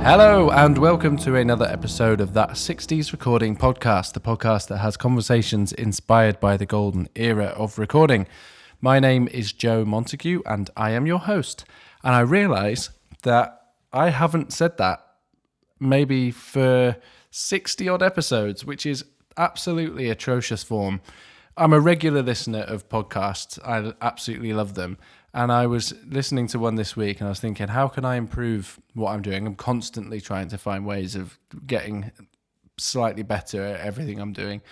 Hello and welcome to another episode of That 60s Recording Podcast, the podcast that has conversations inspired by the golden era of recording. My name is Joe Montague and I am your host. And I realise that I haven't said that maybe for 60 odd episodes, which is absolutely atrocious form. I'm a regular listener of podcasts. I absolutely love them. And I was listening to one this week and I was thinking, how can I improve what I'm doing? I'm constantly trying to find ways of getting slightly better at everything I'm doing.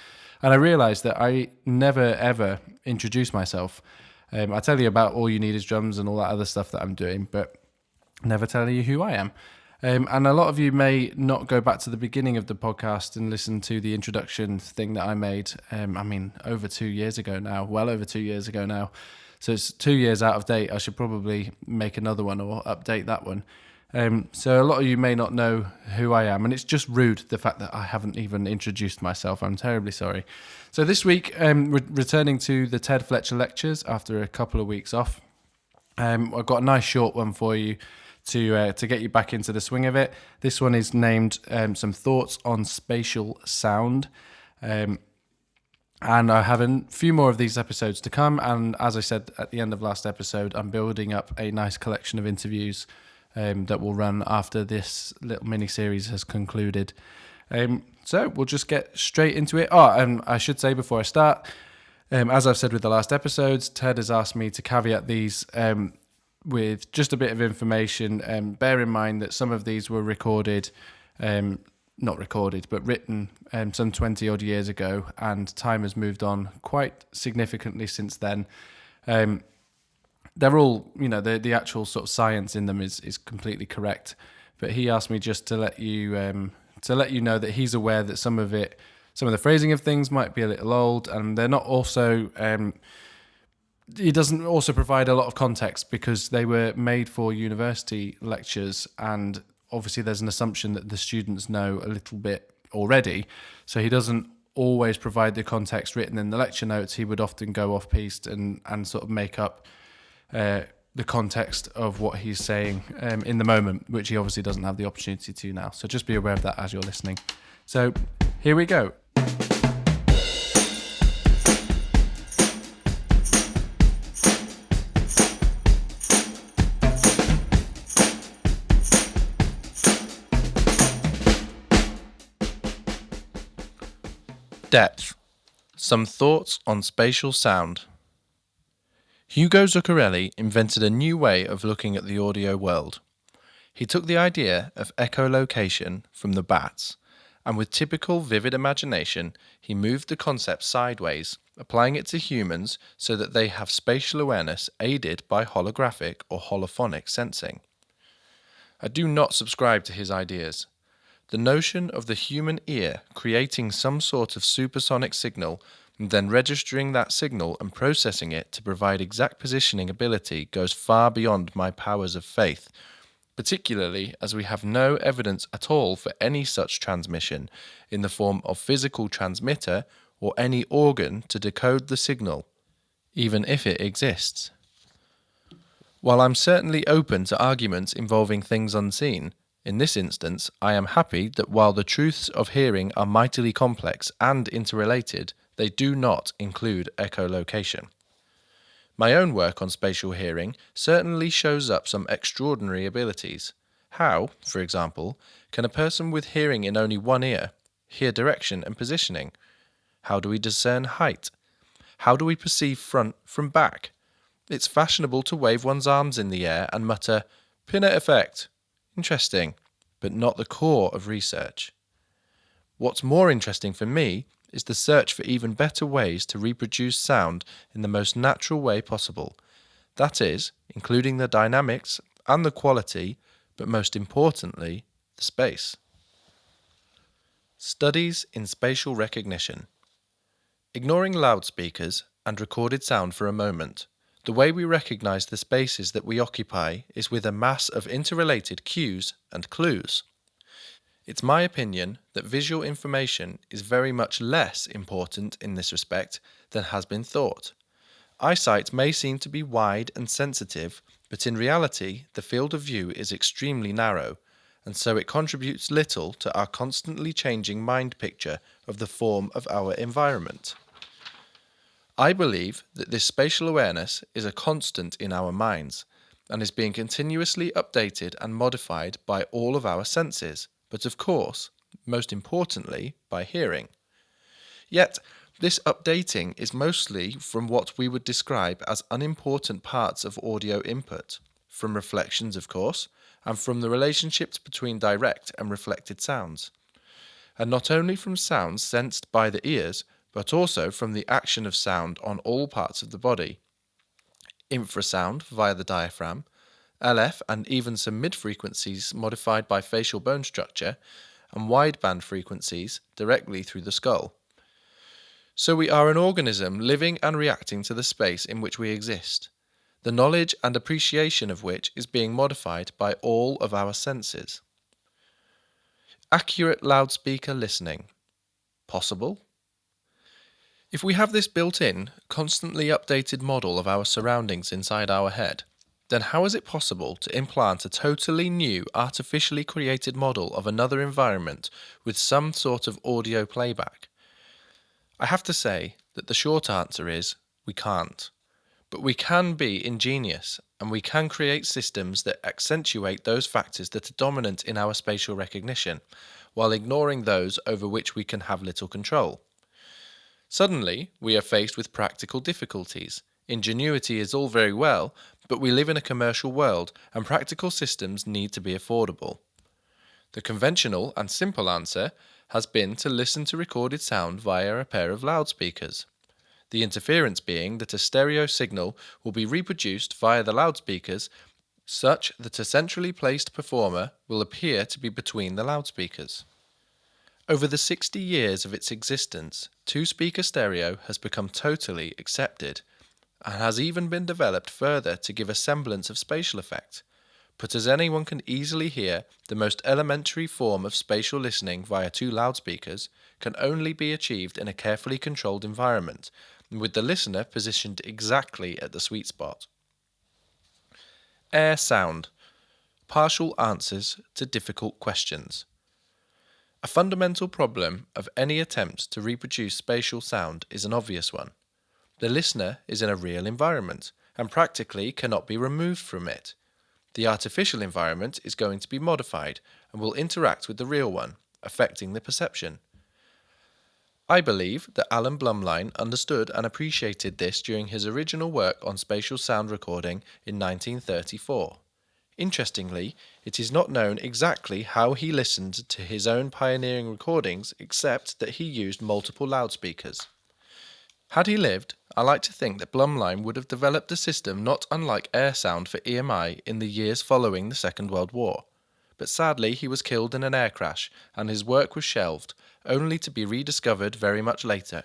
And I realized that I never, ever introduce myself. I tell you about All You Need Is Drums and all that other stuff that I'm doing, but never tell you who I am. And a lot of you may not go back to the beginning of the podcast and listen to the introduction thing that I made, over 2 years ago now, well over 2 years ago now. So it's 2 years out of date. I should probably make another one or update that one. So a lot of you may not know who I am, and it's just rude, the fact that I haven't even introduced myself. I'm terribly sorry. So this week, returning to the Ted Fletcher lectures after a couple of weeks off. I've got a nice short one for you to get you back into the swing of it. This one is named Some Thoughts on Spatial Sound. And I have a few more of these episodes to come. And as I said at the end of last episode, I'm building up a nice collection of interviews that will run after this little mini-series has concluded. So we'll just get straight into it. And I should say before I start, as I've said with the last episodes, Ted has asked me to caveat these with just a bit of information. Bear in mind that some of these were recorded, not recorded, but written some 20 odd years ago, and time has moved on quite significantly since then. They're all, the actual sort of science in them is completely correct, but he asked me just to let you know that he's aware that some of the phrasing of things might be a little old, and they're not also. He doesn't also provide a lot of context because they were made for university lectures, and obviously there's an assumption that the students know a little bit already, so he doesn't always provide the context written in the lecture notes. He would often go off-piste and sort of make up the context of what he's saying in the moment, which he obviously doesn't have the opportunity to now. So just be aware of that as you're listening. So here we go. Depth. Some thoughts on spatial sound. Hugo Zuccarelli invented a new way of looking at the audio world. He took the idea of echolocation from the bats, and with typical vivid imagination, he moved the concept sideways, applying it to humans so that they have spatial awareness aided by holographic or holophonic sensing. I do not subscribe to his ideas. The notion of the human ear creating some sort of supersonic signal and then registering that signal and processing it to provide exact positioning ability goes far beyond my powers of faith, particularly as we have no evidence at all for any such transmission in the form of physical transmitter or any organ to decode the signal, even if it exists. While I'm certainly open to arguments involving things unseen, in this instance, I am happy that while the truths of hearing are mightily complex and interrelated, they do not include echolocation. My own work on spatial hearing certainly shows up some extraordinary abilities. How, for example, can a person with hearing in only one ear hear direction and positioning? How do we discern height? How do we perceive front from back? It's fashionable to wave one's arms in the air and mutter, "Pinner effect." Interesting, but not the core of research. What's more interesting for me is the search for even better ways to reproduce sound in the most natural way possible. That is, including the dynamics and the quality, but most importantly, the space. Studies in spatial recognition. Ignoring loudspeakers and recorded sound for a moment, the way we recognize the spaces that we occupy is with a mass of interrelated cues and clues. It's my opinion that visual information is very much less important in this respect than has been thought. Eyesight may seem to be wide and sensitive, but in reality the field of view is extremely narrow, and so it contributes little to our constantly changing mind picture of the form of our environment. I believe that this spatial awareness is a constant in our minds and is being continuously updated and modified by all of our senses, but of course, most importantly, by hearing. Yet, this updating is mostly from what we would describe as unimportant parts of audio input, from reflections, of course, and from the relationships between direct and reflected sounds. And not only from sounds sensed by the ears, but also from the action of sound on all parts of the body. Infrasound via the diaphragm, LF and even some mid-frequencies modified by facial bone structure, and wideband frequencies directly through the skull. So we are an organism living and reacting to the space in which we exist, the knowledge and appreciation of which is being modified by all of our senses. Accurate loudspeaker listening. Possible? If we have this built-in, constantly updated model of our surroundings inside our head, then how is it possible to implant a totally new, artificially created model of another environment with some sort of audio playback? I have to say that the short answer is we can't. But we can be ingenious, and we can create systems that accentuate those factors that are dominant in our spatial recognition, while ignoring those over which we can have little control. Suddenly, we are faced with practical difficulties. Ingenuity is all very well, but we live in a commercial world, and practical systems need to be affordable. The conventional and simple answer has been to listen to recorded sound via a pair of loudspeakers. The interference being that a stereo signal will be reproduced via the loudspeakers such that a centrally placed performer will appear to be between the loudspeakers. Over the 60 years of its existence, two-speaker stereo has become totally accepted and has even been developed further to give a semblance of spatial effect. But as anyone can easily hear, the most elementary form of spatial listening via two loudspeakers can only be achieved in a carefully controlled environment, with the listener positioned exactly at the sweet spot. Air sound. Partial answers to difficult questions. A fundamental problem of any attempt to reproduce spatial sound is an obvious one. The listener is in a real environment and practically cannot be removed from it. The artificial environment is going to be modified and will interact with the real one, affecting the perception. I believe that Alan Blumlein understood and appreciated this during his original work on spatial sound recording in 1934. Interestingly, it is not known exactly how he listened to his own pioneering recordings except that he used multiple loudspeakers. Had he lived, I like to think that Blumlein would have developed a system not unlike air sound for EMI in the years following the Second World War. But sadly he was killed in an air crash and his work was shelved, only to be rediscovered very much later.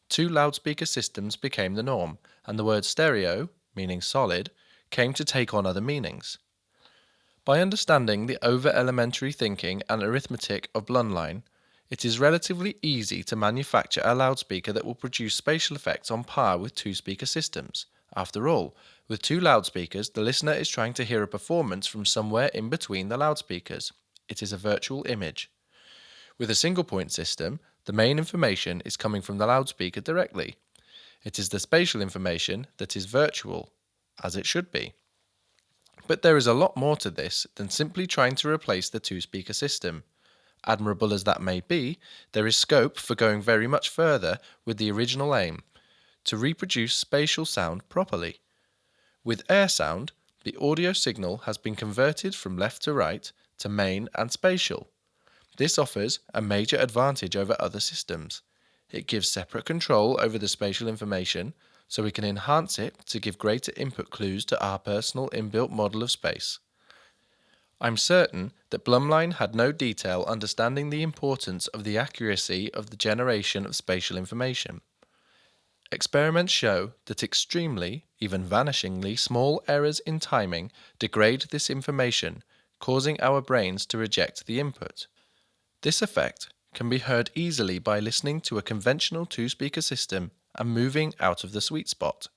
Two loudspeaker systems became the norm, and the word stereo, meaning solid, came to take on other meanings. By understanding the over-elementary thinking and arithmetic of Blumlein, it is relatively easy to manufacture a loudspeaker that will produce spatial effects on par with two-speaker systems. After all, with two loudspeakers, the listener is trying to hear a performance from somewhere in between the loudspeakers. It is a virtual image. With a single-point system, the main information is coming from the loudspeaker directly. It is the spatial information that is virtual, as it should be. But there is a lot more to this than simply trying to replace the two-speaker system. Admirable as that may be, there is scope for going very much further with the original aim, to reproduce spatial sound properly. With air sound, the audio signal has been converted from left to right to main and spatial. This offers a major advantage over other systems. It gives separate control over the spatial information, so we can enhance it to give greater input clues to our personal inbuilt model of space. I'm certain that Blumlein had no detail understanding the importance of the accuracy of the generation of spatial information. Experiments show that extremely, even vanishingly, small errors in timing degrade this information, causing our brains to reject the input. This effect can be heard easily by listening to a conventional two-speaker system and moving out of the sweet spot.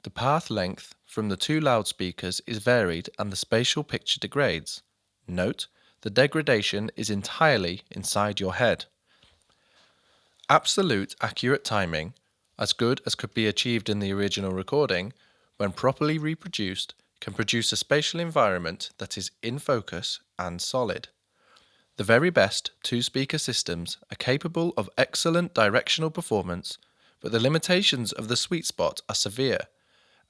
The path length from the two loudspeakers is varied and the spatial picture degrades. Note The degradation is entirely inside your head. Absolute accurate timing, as good as could be achieved in the original recording, when properly reproduced, can produce a spatial environment that is in focus and solid. The very best two-speaker systems are capable of excellent directional performance, but the limitations of the sweet spot are severe,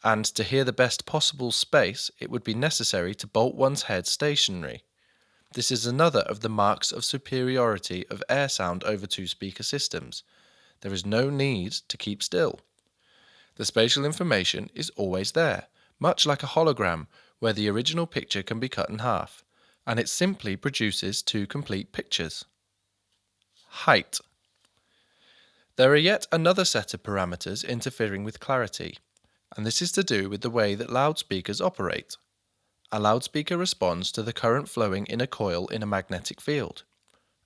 and to hear the best possible space, it would be necessary to bolt one's head stationary. This is another of the marks of superiority of air sound over two-speaker systems. There is no need to keep still. The spatial information is always there, much like a hologram, where the original picture can be cut in half, and it simply produces two complete pictures. Height. There are yet another set of parameters interfering with clarity, and this is to do with the way that loudspeakers operate. A loudspeaker responds to the current flowing in a coil in a magnetic field.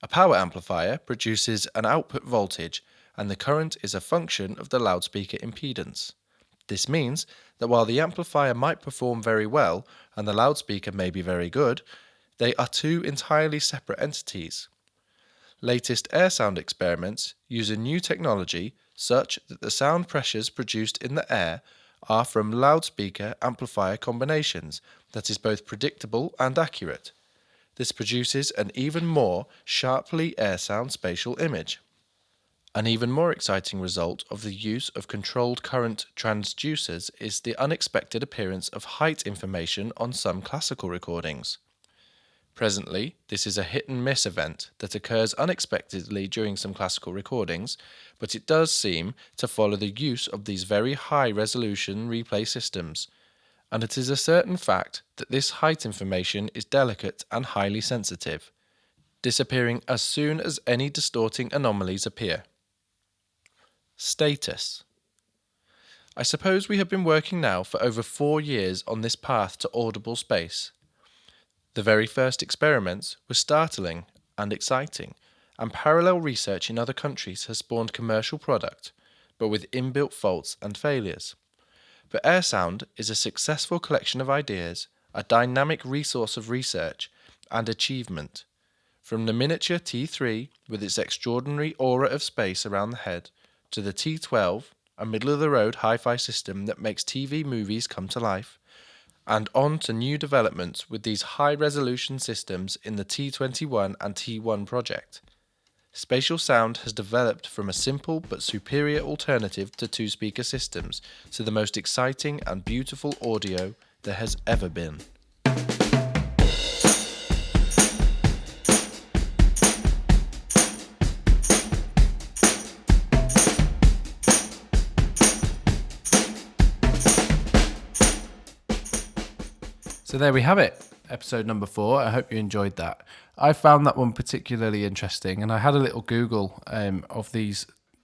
A power amplifier produces an output voltage, and the current is a function of the loudspeaker impedance. This means that while the amplifier might perform very well and the loudspeaker may be very good, they are two entirely separate entities. Latest air sound experiments use a new technology such that the sound pressures produced in the air are from loudspeaker-amplifier combinations that is both predictable and accurate. This produces an even more sharply air sound spatial image. An even more exciting result of the use of controlled current transducers is the unexpected appearance of height information on some classical recordings. Presently, this is a hit-and-miss event that occurs unexpectedly during some classical recordings, but it does seem to follow the use of these very high-resolution replay systems, and it is a certain fact that this height information is delicate and highly sensitive, disappearing as soon as any distorting anomalies appear. Status. I suppose we have been working now for over 4 years on this path to audible space. The very first experiments were startling and exciting, and parallel research in other countries has spawned commercial product, but with inbuilt faults and failures. But air sound is a successful collection of ideas, a dynamic resource of research and achievement. From the miniature T3 with its extraordinary aura of space around the head, to the T12, a middle-of-the-road hi-fi system that makes TV movies come to life, and on to new developments with these high-resolution systems in the T21 and T1 project. Spatial sound has developed from a simple but superior alternative to two-speaker systems to the most exciting and beautiful audio there has ever been. So there we have it, episode number 4. I hope you enjoyed that. I found that one particularly interesting, and I had a little Google of the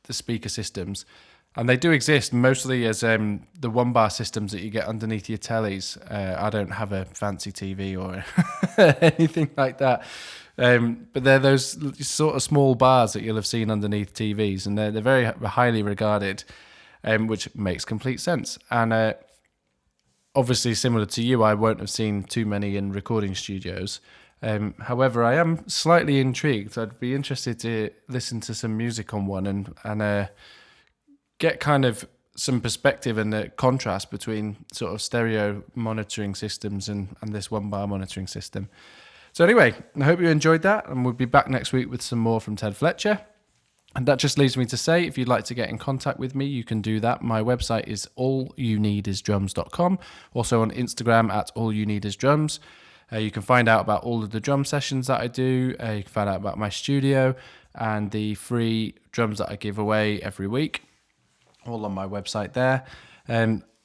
speaker systems, and they do exist mostly as the one-bar systems that you get underneath your tellies. I don't have a fancy TV or anything like that, but they're those sort of small bars that you'll have seen underneath TVs, and they're very highly regarded, which makes complete sense. And obviously, similar to you, I won't have seen too many in recording studios. However, I am slightly intrigued. I'd be interested to listen to some music on one and get kind of some perspective and the contrast between sort of stereo monitoring systems and this one-bar monitoring system. So anyway, I hope you enjoyed that, and we'll be back next week with some more from Ted Fletcher. And that just leaves me to say, if you'd like to get in contact with me, you can do that. My website is allyouneedisdrums.com. Also on Instagram at allyouneedisdrums. You can find out about all of the drum sessions that I do. You can find out about my studio and the free drums that I give away every week. All on my website there.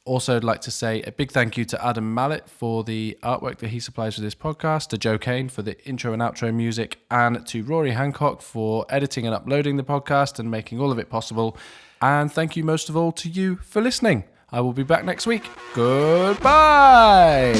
Also, I'd like to say a big thank you to Adam Mallet for the artwork that he supplies for this podcast, to Joe Kane for the intro and outro music, and to Rory Hancock for editing and uploading the podcast and making all of it possible. And thank you most of all to you for listening. I will be back next week. Goodbye.